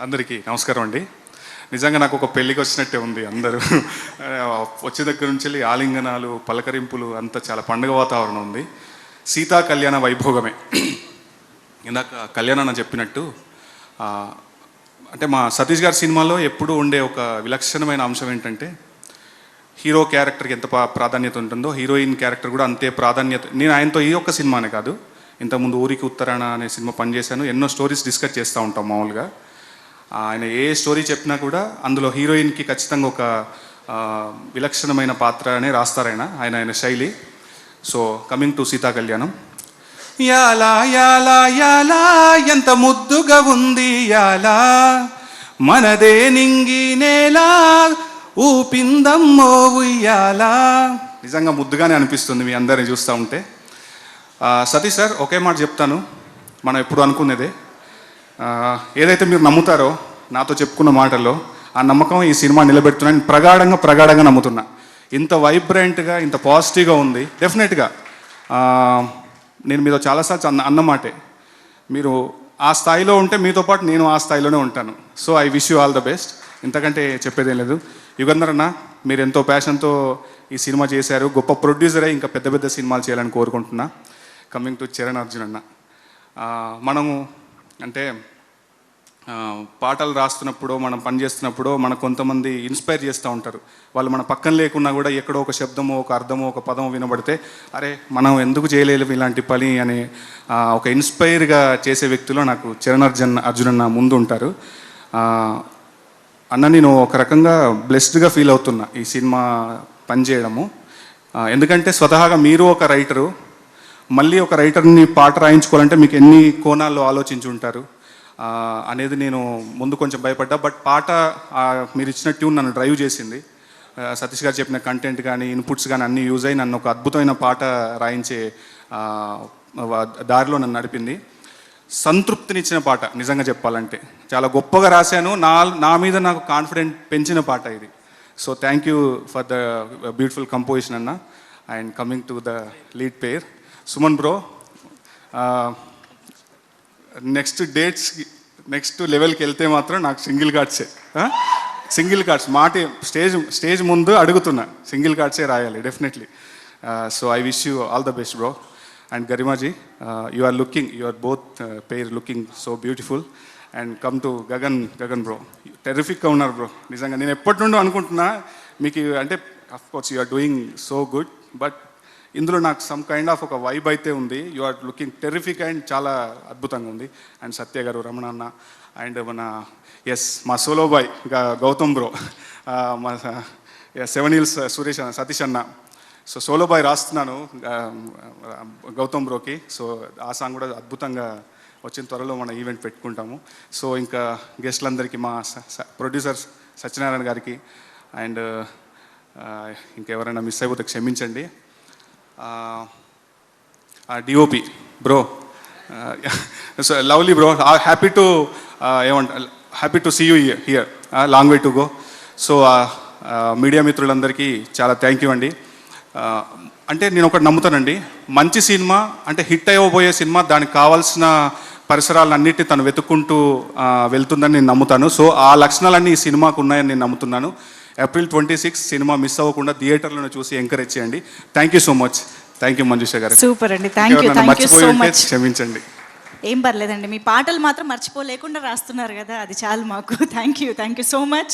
అందరికీ నమస్కారం అండి. నిజంగా నాకు ఒక పెళ్ళికి వచ్చినట్టే ఉంది. అందరూ వచ్చే దగ్గర నుంచి వెళ్ళి ఆలింగనాలు, పలకరింపులు అంతా చాలా పండుగ వాతావరణం ఉంది. సీతా కళ్యాణ వైభోగమే. ఇందాక కళ్యాణ్ చెప్పినట్టు అంటే మా సతీష్ గారి సినిమాలో ఎప్పుడూ ఉండే ఒక విలక్షణమైన అంశం ఏంటంటే హీరో క్యారెక్టర్కి ఎంత ప్రాధాన్యత ఉంటుందో హీరోయిన్ క్యారెక్టర్ కూడా అంతే ప్రాధాన్యత. నేను ఆయనతో ఈ ఒక్క సినిమానే కాదు, ఇంతకుముందు ఊరికి ఉత్తరాన అనే సినిమా పనిచేశాను. ఎన్నో స్టోరీస్ డిస్కస్ చేస్తూ ఉంటాం మామూలుగా. ఆయన ఏ స్టోరీ చెప్పినా కూడా అందులో హీరోయిన్కి ఖచ్చితంగా ఒక విలక్షణమైన పాత్ర అనే రాస్తారు ఆయన శైలి. సో కమింగ్ టు సీతా కళ్యాణం. యాలా యాలా యాలా ఎంత ముద్దుగా ఉంది యాలా, మనదే నింగి నేలా ఊపిందమ్మో ఉయ్యాలా. నిజంగా ముద్దుగానే అనిపిస్తుంది మీ అందరిని చూస్తూ ఉంటే. సతీష్ సార్, ఒకే మాట చెప్తాను, మనం ఎప్పుడు అనుకునేదే, ఏదైతే మీరు నమ్ముతారో నాతో చెప్పుకున్న మాటల్లో ఆ నమ్మకం ఈ సినిమా నిలబెడుతున్నాను. ప్రగాఢంగా నమ్ముతున్నా. ఇంత వైబ్రెంట్గా ఇంత పాజిటివ్గా ఉంది. డెఫినెట్గా నేను మీతో చాలాసార్లు అన్నమాటే, మీరు ఆ స్థాయిలో ఉంటే మీతో పాటు నేను ఆ స్థాయిలోనే ఉంటాను. So I wish you all the best. ఇంతకంటే చెప్పేదేం లేదు. యుగంధర్ అన్న, మీరు ఎంతో ప్యాషన్తో ఈ సినిమా చేశారు. గొప్ప ప్రొడ్యూసరే, ఇంకా పెద్ద పెద్ద సినిమాలు చేయాలని కోరుకుంటున్నా. కమింగ్ టు చరణ్ అర్జున్ అన్న, మనము అంటే పాటలు రాస్తున్నప్పుడు, మనం పనిచేస్తున్నప్పుడు మనకు కొంతమంది ఇన్స్పైర్ చేస్తూ ఉంటారు. వాళ్ళు మన పక్కన లేకున్నా కూడా ఎక్కడో ఒక శబ్దమో, ఒక అర్థమో, ఒక పదమో వినబడితే అరే మనం ఎందుకు చేయలేము ఇలాంటి పని అని ఒక ఇన్స్పైర్గా చేసే వ్యక్తిలో నాకు చరణ్ అర్జున్ అన్న ముందు ఉంటారు. అన్న, నేను ఒక రకంగా బ్లెస్డ్గా ఫీల్ అవుతున్నా ఈ సినిమా పనిచేయడము. ఎందుకంటే స్వతహాగా మీరు ఒక రైటరు, మళ్ళీ ఒక రైటర్ని పాట రాయించుకోవాలంటే మీకు ఎన్ని కోణాల్లో ఆలోచించి ఉంటారు అనేది నేను ముందు కొంచెం భయపడ్డా. బట్ పాట మీరు ఇచ్చిన ట్యూన్ నన్ను డ్రైవ్ చేసింది. సతీష్ గారు చెప్పిన కంటెంట్ కానీ ఇన్పుట్స్ కానీ అన్నీ యూజ్ అయ్యి నన్ను ఒక అద్భుతమైన పాట రాయించే దారిలో నన్ను నడిపింది. సంతృప్తినిచ్చిన పాట నిజంగా చెప్పాలంటే. చాలా గొప్పగా రాశాను. నా మీద నాకు కాన్ఫిడెంట్ పెంచిన పాట ఇది. So thank you for the beautiful composition అన్న. And coming to the lead pair Suman bro, next లెవెల్కి వెళ్తే మాత్రం నాకు సింగిల్ కార్డ్స్ మాట స్టేజ్ ముందు అడుగుతున్నా, సింగిల్ కార్డ్సే రాయాలి definitely. So I wish you all the best bro. And Garima ji, you are both pair looking so beautiful. And come to Gagan bro, టెరిఫిక్గా ఉన్నారు బ్రో. నిజంగా నేను ఎప్పటి నుండో అనుకుంటున్నా మీకు, అంటే of course you are doing so good, but ఇందులో నాకు సమ్ కైండ్ ఆఫ్ ఒక వైబ్ అయితే ఉంది. You are looking terrific and చాలా అద్భుతంగా ఉంది. అండ్ సత్య గారు, రమణ అన్న, అండ్ మా సోలో బాయ్ గౌతమ్ బ్రో, మా 7 Hills సురేష్ అన్న, సతీష్ అన్న. సో సోలో బాయ్ రాస్తున్నాను గౌతమ్ బ్రోకి. సో ఆ సాంగ్ కూడా అద్భుతంగా వచ్చిన త్వరలో మన ఈవెంట్ పెట్టుకుంటాము. సో ఇంకా గెస్ట్లందరికీ, మా ప్రొడ్యూసర్ సత్యనారాయణ గారికి, అండ్ ఇంకెవరైనా మిస్ అయిపోతే క్షమించండి. DOP bro, so lovely bro, happy to see you here, long way to go. So media మిత్రులందరికీ చాలా థ్యాంక్ యూ అండి. అంటే నేను ఒకటి నమ్ముతానండి, మంచి సినిమా అంటే హిట్ అయ్యబోయే సినిమా దానికి కావాల్సిన పరిసరాలన్నిటిని తను వెతుక్కుంటూ వెళ్తుందని నేను నమ్ముతాను. సో ఆ లక్షణాలన్నీ ఈ సినిమాకు ఉన్నాయని నేను నమ్ముతున్నాను. April 26 సినిమా మిస్ అవ్వకుండా థియేటర్లోనే చూసి ఎంకరేజ్ చేయండి. Thank you so much. Thank you Manjusha గారు. సూపర్ అండి, థ్యాంక్ యూ సో మచ్. క్షమించండి. ఏం పర్లేదండి, మీ పాటలు మాత్రం మర్చిపోలేకుండా రాస్తున్నారు కదా, అది చాలు మాకు. Thank you so much.